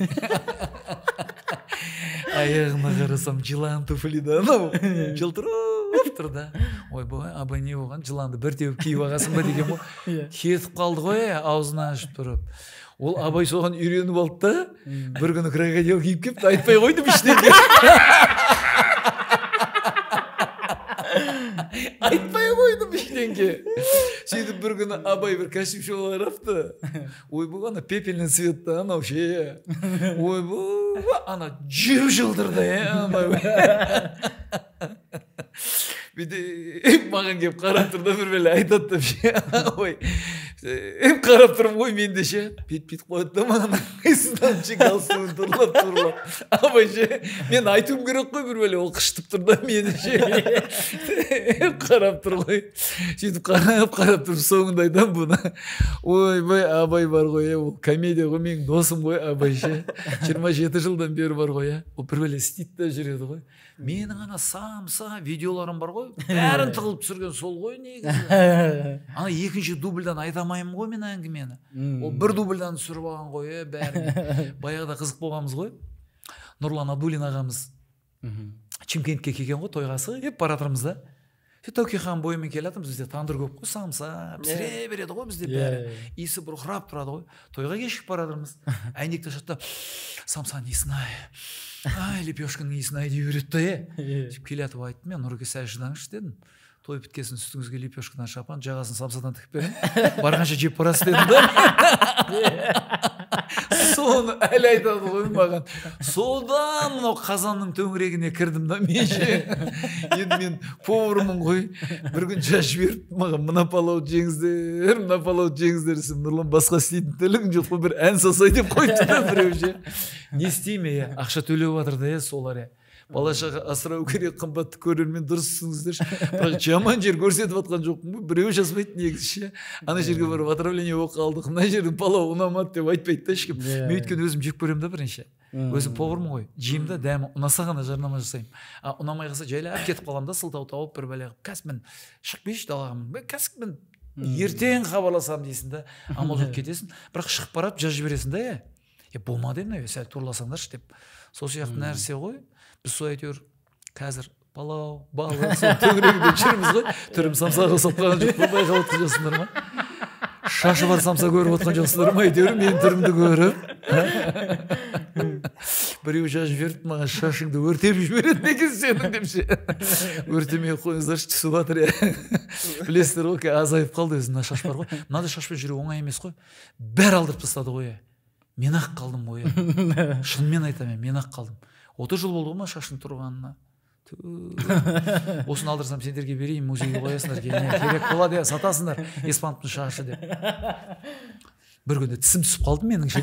Аяғына қарасам жылан туфлида анау жылтырап тұр да. Ойбай, Абай не болған, жыланды бір теуіп киіп алғансың ба деген ғой. Кетіп қалды ғой, аузына ашып тұрып. Ол Абай соған үйреніп алды да, бір күні крокодил киіп келіпті, айтпай қойдым іштен. Айтпай қойдым іштенге. Сөйтіп бір күні Абай бір костюмшылар апты. Ойбай, ана пепельный цветті анау ше. Ойбай, ана жеп жылдырды. Маған кеп қарап тұрда бір бәле айтады деп ше. Ой, қарап тұрмын ғой мен де ше. Бет қойды да маған қайсынан ше галстугын тұрлап. Абай ше, мен айтуым керек қой бір бәле, ол қыштып тұр да мені ше. Қарап тұр ғой. Сөйтіп қарап тұрып соңында айтам бұны. Ойбай, Абай бар ғой, ол комедия ғой, менің досым ғой Абай ше. 27 жылдан бері бар ғой, ол бір бәле істейді да жүреді ғой. Менің ана самса видеоларым бар ғой, бәрін тығылып түсірген сол ғой негізі. Ана екінші дубльдан айтамаймын ғой мен әңгімені. Ол бір дубльдан түсіріп алған ғой, бәрін. Баяғыда қызық болғамыз ғой. Нұрлан Абдуллин ағамыз Чимкентке келген ғой, тойғасы кеп баратырмыз да. Тәуке хан бойымен келе жатырмыз, бізде тандыр көп қой, самса пісіре береді ғой бізде бәрі. Иісі бұрқырап тұрады ғой. Тойға кешіп баратырмыз. Әйнекті шатта самса несін ай, лепешканың иісін ай дей береді да, келе жатып айттым, мен Нұреке сәл шыдаңызшы дедім. Той біткесін үстіңізге лепешкадан шапан, жағасын самсадан тігіп бердім. Барғанша жеп барасыз дедім да. Соны әлі айтады ғой маған. Содан мынау қазанның төңірегіне кірдім да мен ше. Енді мен повармын ғой. Бір күн шаш беріп маған мына палауды жеңіздер десем, Нұрлан басқа істейтін тілің жоқ қой, бір ән салсай деп қойды да біреу ше. Не істеймін, ақша төлеп жатыр да солар. Бала-шаға асырау керек, қымбатты көрермен дұрыссыңыздар. Бірақ жаман жер көрсетіп жатқан жоқпын ғой. Біреу жазбайды негізі. Ана жерге барып отравление болып қалдық, мына жердің палауы ұнамады деп айтпайды да ешкім. Мен өйткені өзім жеп көремін да бірінші. Өзім повармын ғой. Жеймін да, дәмі ұнаса ғана жарнама жасаймын. Ұнамай қалса жайлап кетіп қаламын да, сылтау тауып бір бәле қылып, кәсіппен шықпайшы далаға. Кәсіппен ертең хабарласамын дейсің да, амал жоқ кетесің. Бірақ шығып барып жазып жібересің да, болмады енді, сәл турласаңдаршы деп. Сол сияқты нәрсе ғой. Біз сол әйтеуір қазір палау, балық, сол төңірегінде жүрміз ғой. Түрім самсаға ұқсап қалған жоқ па, байқап отқан жоқсыңдар ма? Шашы бар самса көріп отқан жоқсыңдар ма? Әйтеуір мен түрімді көріп. Біреу жазып жіберді, маған шашыңды өртеп жібереді екен сенің депше. Өртемей қойыңыздаршы, түсіп жатыр. Білесіздер ғой, азайып қалды өзі, мына шаш бар ғой. Мынандай шашпен жүру оңай емес қой. Бәрі алдырып тастады ғой. Мен ақ қалдым ғой. Шынымен айтамын, мен ақ қалдым. 30 жыл болды ма шашын тұрғанына. осыны алдырсам сендерге берейін, музейге қоясыңдар, керек болады, сатасыңдар Еспановтың шашы деп. Бір күнде тісім түсіп қалды менің ше.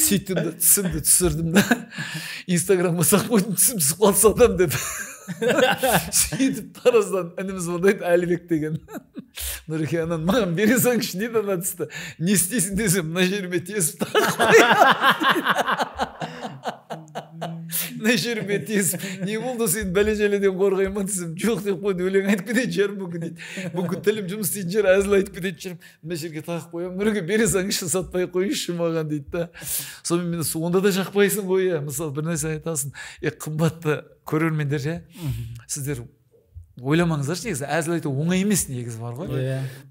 Сөйттім да тісімді түсірдім да Инстаграмға салып қойдым, тісім түсіп қалды сатам деп. Сөйтіп тараздан ініміз звондайды, Әлібек деген. Нұреке, анан маған бере салыңызшы дейді ана тісті. Не істейсің десем, мына жеріме тесіп тағып мына жеріме тесіп, не болды сен бәле-жәледен қорғаймын десем, жоқ деп қойды, өлең айтып кететін шығармын мүмкін дейді. Мүмкін тілім жұмыс істейтін шығар, әзіл айтып кететін шығармын. Мына жерге тағып қоямын, Нұреке бере салыңызшы, сатпай қойыңызшы маған дейді да. Сонымен мен онда да жақпайсың ғой, мысалы бір нәрсе айтасың, қымбатты көрермендер ше, сіздер ойламаңыздаршы, негізі әзіл айту оңай емес негізі бар ғой.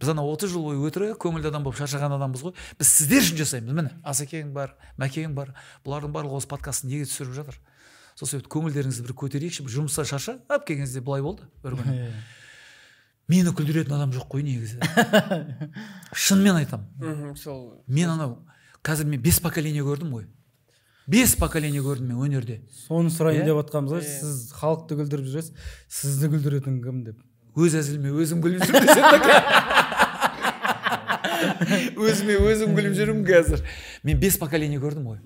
Біз ана 30 жыл бойы өтірік көңілді адам болып шаршаған адамбыз ғой. Біз сіздер үшін жасаймыз. Міне, Асекең бар, Мәкең бар. Бұлардың барлығы осы подкастын неге түсіріп жатыр? Сол себепті көңілдеріңізді бір көтерейікші, бір жұмыста шаршап келгенде былай болды бір күні. Мені күлдіретін адам жоқ қой негізі. Шынымен айтамын. Мен анау қазір мен 5 поколение көрдім ғой. 5 поколение көрдім мен өнерде. Соны сұрайын деп отқанбыз ғой, сіз халықты күлдіріп жүресіз, сізді күлдіретін кім деп. Өз әзіліме өзім күліп жүрмін десем өзіме өзім күліп жүрмін қазір. Мен 5 поколение көрдім ғой.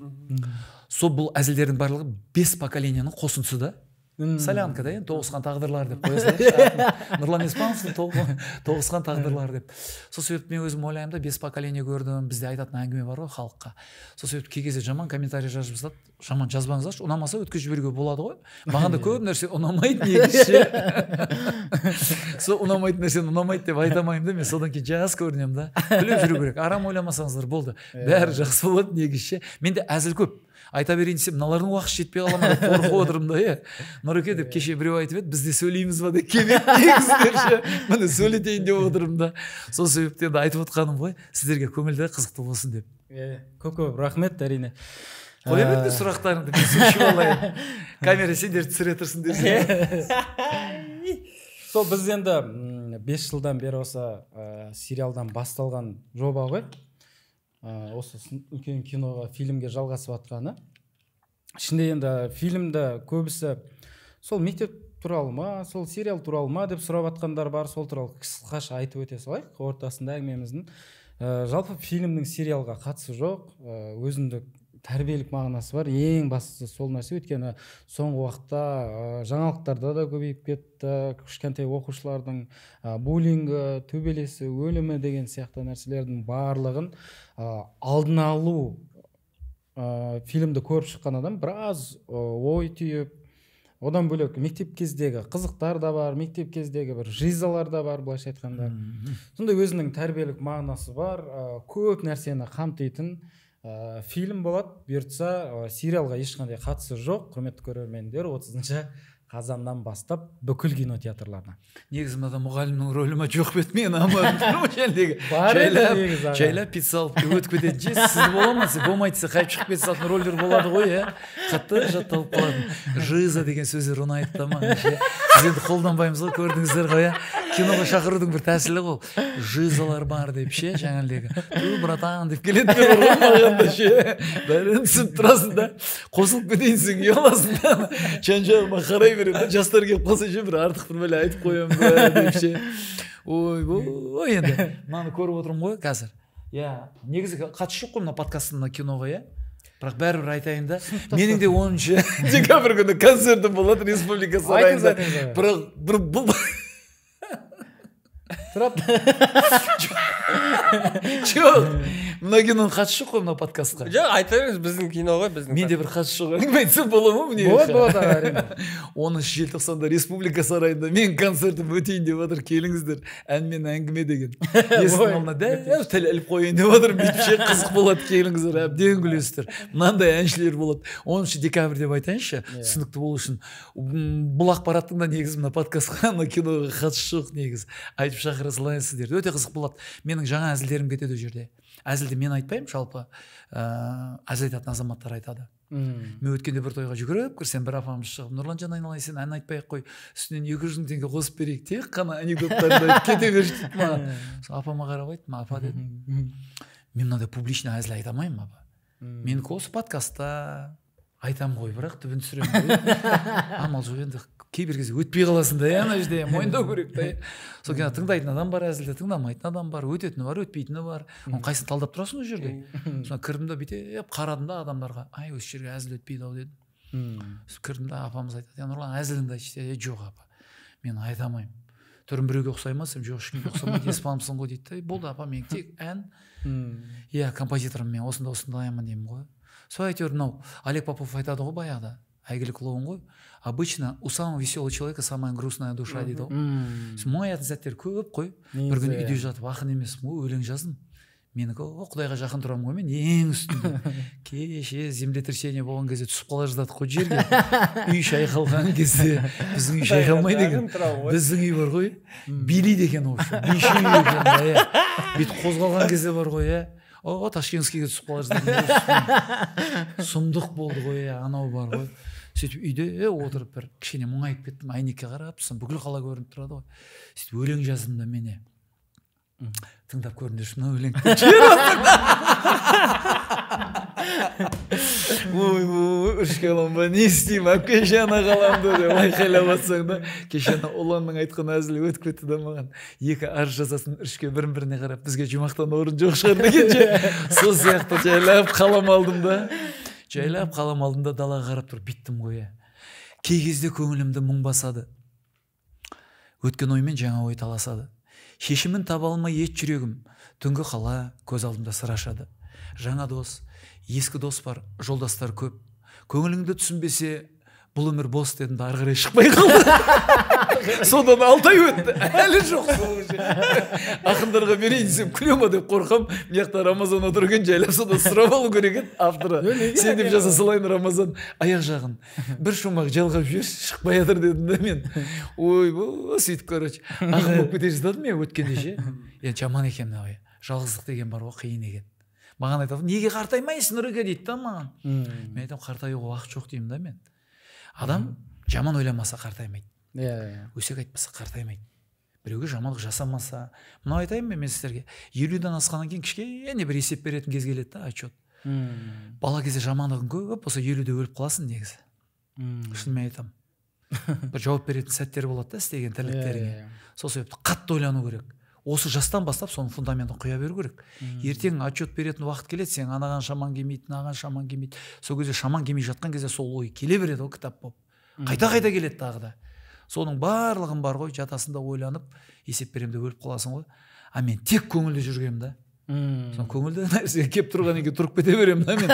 Сол бұл әзілдердің барлығы 5 поколениенің қосындысы да. Солянка да, тоғысқан тағдырлар деп қоясың. Нұрлан Еспановтың тоғысқан тағдырлар деп. Сол себепті мен өзім ойлаймын да, 5 поколение көрдім, бізде айтатын әңгіме бар ғой халыққа. Сол себепті кей кезде жаман комментарий жазып жатады, жаман жазбаңыздаршы, ұнамаса өткізіп жіберуге болады ғой. Маған да көп нәрсе ұнамайды негізше. Сол ұнамайтын нәрсені ұнамайды деп айтамаймын да, мен содан кейін жас көрінемін да. Күліп жүру керек, арам ойламасаңыздар болды. Бәрі жақсы болады негізше. Менде әзіл көп. Айта берейін десем, мыналардың уақыты жетпей қала ма деп қорқып отырмын да. Нұреке деп кеше біреу айтып еді, бізде сөйлейміз ба деп келмейді негіздерше. Міне сөйлетейін деп отырмын да. Сол себептен де айтып отқаным ғой, сіздерге көңілді қызықты болсын деп. Көп рахмет әрине. Қоя берді сұрақтарыңды, мен сөйлеп алайын. Камера сендерді түсіре тұрсын десең. Сол біз енді 5 жылдан бері осы сериалдан басталған жоба ғой. Осы үлкен киноға, фильмге жалғасып жатқаны. Ішінде енді фильмді көбісі сол мектеп туралы ма, сол сериал туралы ма деп сұрап жатқандар бар. Сол туралы қысқаша айтып өте салайық ортасында әңгімеміздің. Жалпы фильмнің сериалға қатысы жоқ, өзіндік тәрбиелік мағынасы бар. Ең бастысы сол нәрсе, өйткені соңғы уақытта жаңалықтарда да көбейіп кетті, кішкентай оқушылардың буллингі, төбелесі, өлімі деген сияқты нәрселердің барлығын алдын алу фильмді көріп шыққан адам біраз ой түйіп, одан бөлек мектеп кездегі қызықтар да бар, мектеп кездегі бір жизалар да бар, былайша айтқанда. Сондай өзінің тәрбиелік мағынасы бар, көп нәрсені қамтитын фильм болады. Бұйыртса сериалға ешқандай қатысы жоқ. Құрметті көрермендер, 30 қазаннан бастап бүкіл кинотеатрларына. Негізі мына мұғалімнің рөлі ма жоқ бет, мен жайлап пицца алып өтіп кететін ше, сіз бола ма, сіз болмайды, сіз қайып шығып кете салатын рөлдер болады ғой, қатты жатталып қалатын. Жиза деген сөздер ұнайды да маған ше. Сіз енді қолданбаймыз ғой, көрдіңіздер ғой, киноға шақырудың бір тәсілі ғой. Жизалар бар деп ше, жаңалегі. Братан деп келеді мағанда ше. Бәрін түсіп тұрасың да, қосылып кетейінсің, ұяласың да. Жан-жағыма қарай беремін, жастар келіп қалса ше, бір артық бір бәле айтып қоямын деп ше. Ой, енді мынаны көріп отырмын ғой қазір. Негізі қатысы жоқ қой мына подкасттың мына киноға, бірақ бәрібір айтайын да, менің де 10 декабрь күні концертім болады Республика сарайында. Бірақ бір бұл жоқ, мына киноның қатысы жоқ қой мына подкастқа. Жоқ, айта беріңіз, біздің кино ғой, біздің. Менде бір қатысы жоқ, әңгіме айтсам бола ма міне? Болады әрине. 10 желтоқсанда Республика сарайында мен концертім өтейін деп жатыр, келіңіздер, ән мен әңгіме деген. Есіктің алдына дәл тіл іліп қояйын деп жатыр, бүйтше қызық болады, келіңіздер, әбден күлесіздер. Мынандай әншілер болады. 10 декабрь деп айтайыншы, түсінікті болу үшін. Бұл ақпараттың да негізі мына подкастқа, мына киноға қатысы жоқ негізі. Айтып шақыра салайын сіздерді, өте қызық болады. Менің жаңа әзілдерім кетеді ол жерде. Әзілді мен айтпаймын, жалпы әзіл айтатын азаматтар айтады. Мен өткенде бір тойға жүгіріп кірсем, бір апамыз шығып, Нұрланжан айналайын, сен ән айтпай-ақ қой, үстінен 200 мың теңге қосып берейік, тек қана анекдоттарды айтып кете берші дейді маған. Апама қарап айттым, апа дедім, мен мынандай публично әзіл айта алмаймын, апа. Менікі осы подкастта, айтам ғой, бірақ түбін түсіремін. Амал жоқ енді, кейбір кезде өтпей қаласың да, ана жерде мойындау керек та. Сол кезде тыңдайтын адам бар, әзілде тыңдамайтын адам бар, өтетіні бар, өтпейтіні бар. Оның қайсысын талдап тұрасың ол жерде. Соны кірдім да бүйтіп қарадым да адамдарға, ай осы жерге әзіл өтпейді ау дедім. Кірдім да апамыз айтады, Нұрлан әзіліңді айтшы. Жоқ апа, мен айта алмаймын. Түрін біреуге ұқсай ма десем, жоқ ешкімге ұқсамайды, еспанымсың ғой дейді. Болды апа, мен тек ән, иә композиторым, мен осындаймын деймін ғой. Сол әйтеуір мынау Олег Попов айтады ғой баяғыда, әйгілі клоун ғой. Обычно у самого веселого человека самая грустная душа дейді ғой. Мұңаятын сәттер көп қой. Бір күні үйде жатып ақын емеспін ғой, өлең жаздым. Менікі Құдайға жақын тұрамын ғой, мен ең үстінде. Кеше землетрясение болған кезде түсіп қала жаздадық қой жерге. Үй шайқалған кезде, біздің үй шайқалмайды екен. Біздің үй бар ғой, билейді екен ол. Биші үй екен, бүйтіп қозғалған кезде бар ғой, Ташкентскийге түсіп қала жаздадық. Сұмдық болды ғой, анау бар ғой. Сөйтіп үйде отырып бір кішкене мұңайып кеттім, әйнекке қарап, бүкіл қала көрініп тұрады ғой. Сөйтіп өлең жаздым да мене. Тыңдап көріңдерші мына өлеңді. Ой, ұрышқаланба, не істеймін, әпке жана қаламды деп айқайлап атсаң да, кеше ұланның айтқан әзілі өтіп кетті да маған. Екі арыз жазасын үршке бірін-біріне қарап, бізге жұмақтан орын жоқ шығар дегенше, сол сияқты жайлап қалам алдым да, далаға қарап тұрып биттім ғой. Кей кезде көңілімді мұң басады. Өткен оймен жаңа ой таласады. Шешімін таба алмай ет жүрегім, түнгі қала көз алдымда сыр ашады. Жаңа дос, ескі дос бар, жолдастар көп. Көңіліңді түсінбесе, бұл өмір бос дедім да ары қарай шықпай қалды. Содан 6 ай өтті, әлі жоқ. Ақындарға берейін десем күлема деп қорқам. Мияқта Рамазан отыр екен, жайлап содан сұрап алу керек еді авторы. Сен деп жаса салайын Рамазан, аяқ жағын бір шумақ жалғап жіберші, шықпай жатыр дедім да мен. Ой, сөйтіп короче, ақын болып кете жаздадым мен өткенде ше. Енді жаман екен мынау, жалғыздық деген бар ғой, қиын екен. Маған айтады, неге қартаймайсың Нұреке дейді да маған. Мен айтамын, қартаюға уақыт жоқ деймін да мен. Адам жаман ойламаса қартаймайды. Өсек айтпаса қартаймайды. Біреуге жамандық жасамаса. Мынау айтайын мен сіздерге, 50-дан асқаннан кейін кішкене бір есеп беретін кез келеді да, отчет. Бала кезде жамандығың көп болса 50-де өліп қаласың негізі. Шынымен айтамын. Бір жауап беретін сәттер болады да істеген тірліктеріңе. Сол себепті қатты ойлану керек. Осы жастан бастап соның фундаментін құя беру керек. Ертең отчет беретін уақыт келеді, сен анаған шаман келмейді, мынаған шаман келмейді. Сол кезде шаман келмей жатқан кезде сол ой келе береді ол кітап болып. Қайта-қайта келеді тағы да. Соның барлығын бар ғой, жатасында ойланып, есеп беремін деп өліп қаласың ғой. А мен тек көңілді жүргенмін да. Сон көңілді нәрсе келіп тұрғаннан кейін тұрып кете беремін да мен.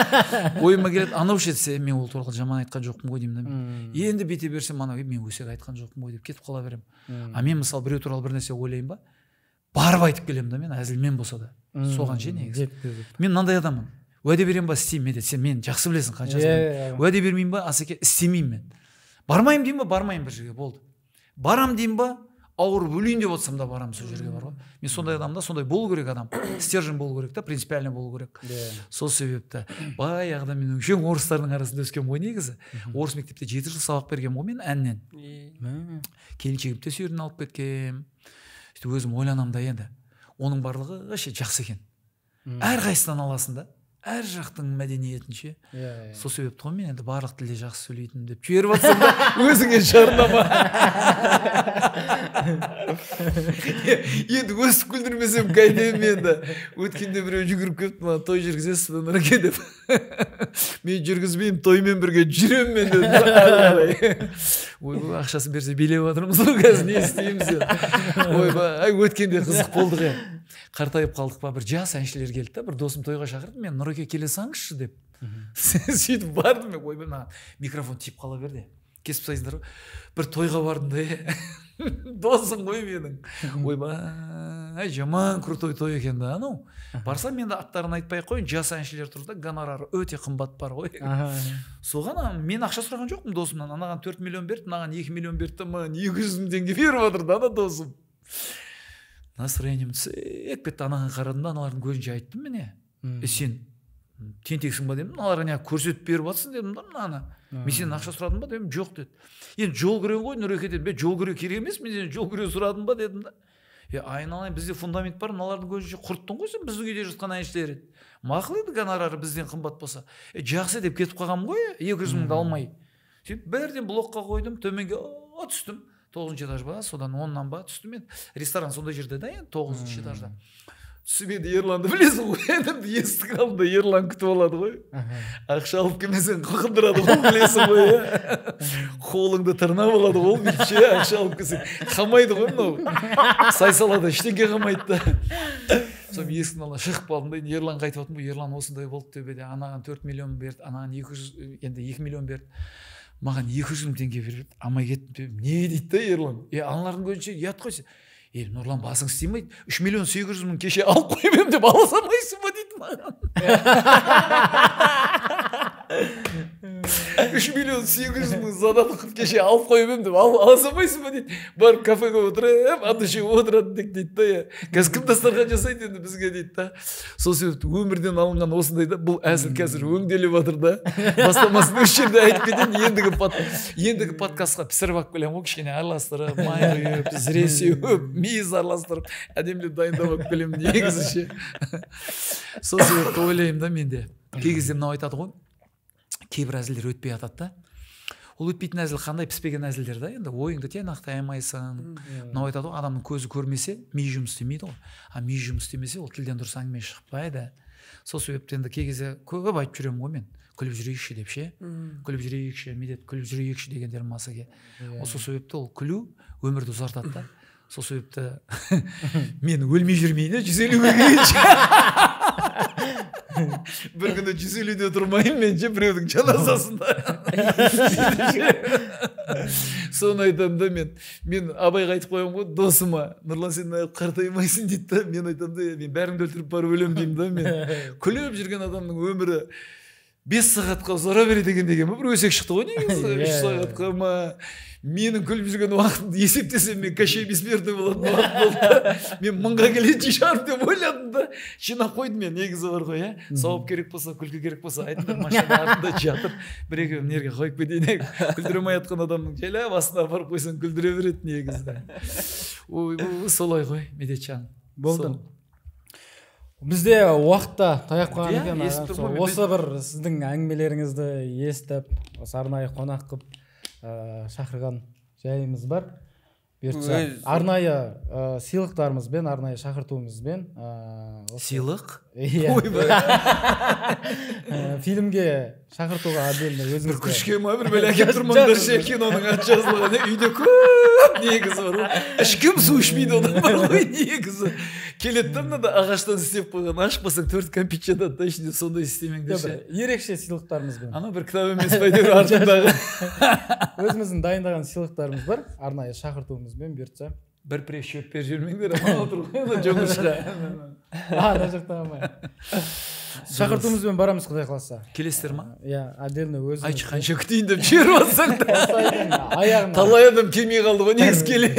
Ойыма келеді, анау жетсе мен ол туралы жаман айтқан жоқпын ғой деймін да мен. Енді бете берсем анау мен өсек айтқан жоқпын ғой деп кетіп қала беремін. А мен мысалы біреу туралы бір нәрсе ойлаймын ба, барып айтып келемін да мен, әзілмен болса да. Соған ше негізі. Мен мынандай адаммын. Уәде беремін ба, істеймін мен. Сен мені жақсы білесің қаншасынан. Уәде бермеймін ба, Асеке, істемеймін мен. Бармайым деймін ба, бармайым бір жерге, болды. Барам деймін ба, ауырып өлейін деп отырсам да барамын сол жерге, бар ғой. Мен сондай адамда сондай болу керек адам. Стержен болу керек та, принципиальный болу керек. Сол себепті баяғыда мен өңшең орыстардың арасында өскенмін ғой негізі. Орыс мектепте 7 жыл сабақ бергенмін ғой мен әннен. Келіншегімді де сүйерден алып кеткем. Өзім ойланам да енді. Оның барлығы ше жақсы екен. Әр қайсынан аласың да. Әр жақтың мәдениетінше. Сол себепті ғой мен енді барлық тілде жақсы сөйлейтін деп жіберіп жатсам да өзіңе жарнама. Енді өстіп күлдірмесем қайтемін енді. Өткенде біреу жүгіріп келіпті, маған той жүргізесіз бе Нұреке деп. Мен жүргізбеймін, тоймен бірге жүремін мен дедім. Ойбай, ақшасын берсе билеп жатырмыз ғой қазір, не істейміз енді. Ойбай, өткенде қызық болды ғой. Қартайып қалдық па, бір жас әншілер келді да, бір досым тойға шақырды, мен Нұреке келе салыңызшы деп. Сөйтіп бардым мен, ойбай, маған микрофон тиіп қала берді. Кесіп тастайсыңдар ғой. Бір тойға бардым да, досым ғой менің. Ойбай, жаман крутой той екен да, анау. Барсам енді аттарын айтпай қойын, жас әншілер тұр да, гонорары өте қымбат бар ғой. Соған мен ақша сұраған жоқпын досымнан. Анаған 4 миллион берді, маған 2 миллион берді, маған 200 мың теңге беріп жатыр да досым. Настроением түсіп кетті, анаған қарадым да, аналардың көзінше айттым міне. Сен тентексің ба дедім, аналарға не көрсетіп беріп жатсың дедім да мынаны. Мен сенен ақша сұрадым ба дедім, жоқ деді. Енді жол күре ғой Нұреке дедім, жол күре керек емес, мен сенен жол күре сұрадым ба дедім да. Айналайын, бізде фундамент бар, мыналардың көзінше құрттың ғой сен біздің үйде жатқан әншілер. Мақұл еді гонорары бізден қымбат болса. Жақсы деп кетіп қалғанмын ғой, 200 мыңды алмай. Сөйтіп бәрден блокқа қойдым, төменге түстім. 9-шы этаж ба, содан 10-нан ба түстім мен. Ресторан сондай жерде да, енді 9-шы этажда. Түсіп енді Ерланды білесің ғой, енді есік алдында Ерлан күтіп алады ғой. Ақша алып келмесең қылдырады ғой, білесің ғой. Қолыңды тырнап алады ғой, бүйтше ақша алып келсең. Қамайды ғой мынау. Сай-салада ештеңе қамайды да. Сол есіктің алдына шығып қалдым да, Ерлан қайтып отырмын ғой, Ерлан осындай болды төбеде, анаған 4 миллион берді, анаған 200, енді 2 миллион берді. Маған 200 мың теңге берді, алмай кеттім. Не дейді да Ерлан? Аналардың көзінше ұят қой сен. Нұрлан басың істемейді, 3 миллион 800 мың кеше алып қоймем деп ала салмайсың ба дейді маған. 3 миллион 800 мың задатық қып кеше алып қоймем деп ала салмайсың ба дейді. Барып кафеге отырып, аты отырады дейді да. Қазір кім дастархан жасайды енді бізге дейді да. Сол себепті өмірден алынған осындай да, бұл әзіл қазір өңделіп жатыр да. Бастамасын осы жерде айтып кетейін, ендігі подкастқа пісіріп алып келемін ғой, кішкене араластырып, май құйып, зіре сеуіп, мейіз араластырып, әдемілеп дайындап алып келемін негізі. Сол себепті ойлаймын да менде. Кей кезде мынау айтады ғой, кейбір әзілдер өтпей атады да. Ол өтпейтін әзіл қандай, піспеген әзілдер да, енді ойыңды тиянақты аямайсың. Мынау айтады ғой, адамның көзі көрмесе, ми жұмыс істемейді ғой. Ми жұмыс істемесе, ол тілден дұрыс әңгіме шықпайды. Сол себепті енді кей кезде көп айтып жүремін ғой мен. Күліп жүрейікші деп ше. Күліп жүрейікші, медет күліп жүрейікші дегендерім масаге. Сол себепті ол күлу өмірді ұзартады да. Сол себепті мен өлмей жүрмейін, 150-ге келгенше. Бір күні 150-де тұрмайын менше біреудің жаназасында. Соны айтамын да мен Абайға айтып қоямын ғой досыма, Нұрлан сен қартаймайсың дейді да, мен айтамын да, мен бәріңді өлтіріп барып өлем деймін да, мен күліп жүрген адамның өмірі 5 сағатқа ұзара береді деген бір өсек шықты ғой негізі. 3 сағатқа ма, менің күліп жүрген уақытымды есептесем мен кәшей бесмертный болатын уақыт болды. Мен 1000-ға келетін шығармын деп ойладым да. Жинап қойдым мен, негізі бар ғой, сауап керек болса, күлкі керек болса, айтыңдар машина артында жатыр. Бір-екеуін жерге қойып кетейін. Күлдіремей жатқан адамның жайлап астына апарып қойсаң күлдіре береді негізі. Ой, солай ғой, Медетжан. Болды. Бізде уақытта таяп қалған екен. Осы бір сіздің әңгімелеріңізді естіп, осы арнайы қонақ қып шақырған жайымыз бар. Арнайы сыйлықтарымызбен, арнайы шақыртуымызбен. Сыйлық? Фильмге шақыртуға отдельно өзіңізге. Бір күшке ма, бір бәле әкеп тұрмаңдар ше, киноның аты жазылған. Үйде көп негізі бар ғой. Ешкім су ішмейді одан бар ғой негізі. Келеді мынада ағаштан істеп қойған, ашпасаң 4 кәмпит жатады да, ішінде сондай істемеңдер ше. Ерекше сыйлықтарымызбен. Ана бір кітап емес па әйтеуір артындағы. Өзіміздің дайындаған сыйлықтарымыз бар, арнайы шақыртуымызбен бұйыртса. Бір пресс счет беріп жүрмеңдер, ана отыр ғой, жоңышқа. Ана жақта алмай. Шақыртуымызбен барамыз Құдай қаласа. Келесіздер ма? Отдельно өзіміз. Айтшы қанша күтейін деп жіберіп алсаң да. Талай адам келмей қалды ғой, негізі келем.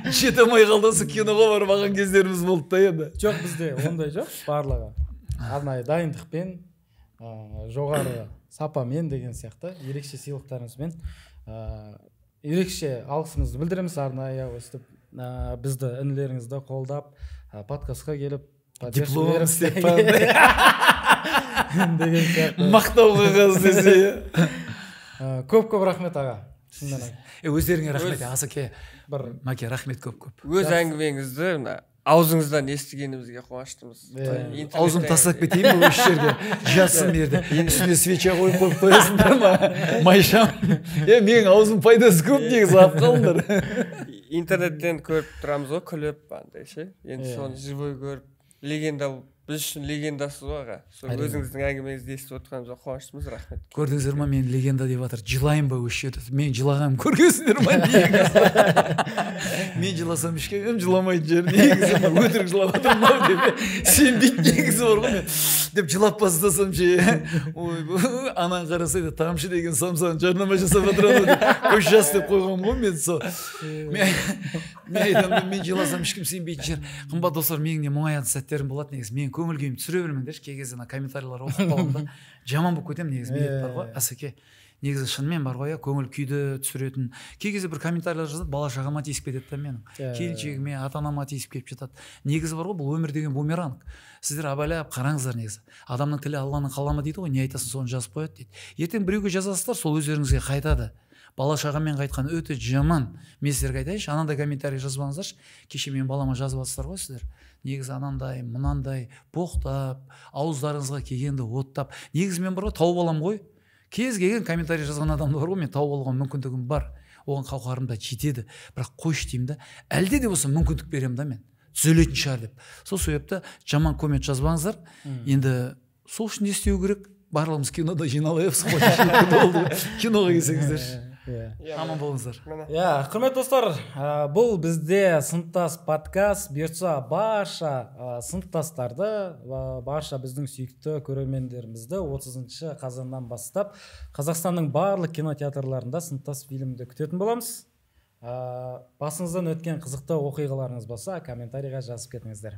Жете алмай қалды, осы киноға барып алған кездеріміз болды да енді. Жоқ, бізде ондай жоқ, барлығы арнайы дайындықпен, жоғары сапамен деген сияқты ерекше сыйлықтарымызбен ерекше алғысымызды білдіреміз. Арнайы өстіп бізді інілеріңізді қолдап подкастқа келіп диплом істеп деген сияқты мақтау қағаз десе. Көп рахмет аға. Өздеріңе рахмет, Асаке. Маке, рахмет көп. Өз әңгімеңізді аузыңыздан естігенімізге қуаныштымыз. Аузым тастап кетейін бе осы жерге? Жатсын берді. Үстіне свеча қойып қоясыңдар ма? Майшам. Менің аузым пайдасы көп негізі алып қалыңдар. Интернеттен көріп тұрамыз ғой, күліп андай ше. Енді соны живой көріп, легенда біз үшін легендасыз ғой аға. Сол өзіңіздің әңгімеңізді естіп отырғанымызға қуаныштымыз, рахмет. Көрдіңіздер ма, мен легенда деп жатыр. Жылайын ба осы жерде? Мен жылағанымды көргенсіңдер ма негізі? Мен жыласам ешкім жыламайтын жер негізі. Өтірік жылап жатырмын деп сенбейді негізі бар ғой мен. Деп жылап бастасам ше. Ой, анан қарасайды тамшы деген самсаны жарнама жасап жатырады деп көш жас деп қойғанмын ғой мен сол. Мен айтамын, мен жыласам ешкім сенбейтін жер. Қымбат достар, менің де мұңаятын сәттерім болады негізі. Мен көңіл күйімді түсіре бермеңдерші, кей кезде комментарийлар оқып қалғанда жаман болып кетемін негізі. Медет бар ғой, Асеке, негізі шынымен бар ғой, көңіл күйді түсіретін. Кей кезде бір комментарийлер жазады, бала шағама тиісіп кетеді да менің, келіншегіме, ата анама тиісіп келіп жатады. Негізі бар ғой, бұл өмір деген бумеранг. Сіздер абайлап қараңыздар негізі. Адамның тілі Алланың қаламы дейді ғой, не айтасың соны жазып қояды дейді. Ертең біреуге жазасыздар, сол өздеріңізге қайтады. Бала шағамен қайтқан өте жаман. Мен сіздерге айтайыншы, анандай комментарий жазбаңыздаршы. Кеше мен балама жазып жатсыздар ғой сіздер. Негізі анандай, мынандай, боқтап, ауыздарыңызға келгенді оттап. Негізі мен бар ғой, тауып аламын ғой. Кез келген комментарий жазған адамды бар ғой, мен тауып алуға мүмкіндігім бар. Оған қауқарым да жетеді. Бірақ қойшы деймін да, әлде де болса мүмкіндік беремін да мен. Түзелетін шығар деп. Сол себепті жаман коммент жазбаңыздар. Енді сол үшін не істеу керек? Барлығымыз кинода жиналайық. Киноға келсеңіздерші. Аман болыңыздар. Құрметті достар, бұл бізде сыныптас подкаст. Бұйыртса барша сыныптастарды, барша біздің сүйікті көрермендерімізді 30 қазаннан бастап Қазақстанның барлық кинотеатрларында сыныптас фильмді күтетін боламыз. Басыңыздан өткен қызықты оқиғаларыңыз болса, комментарийға жазып кетіңіздер.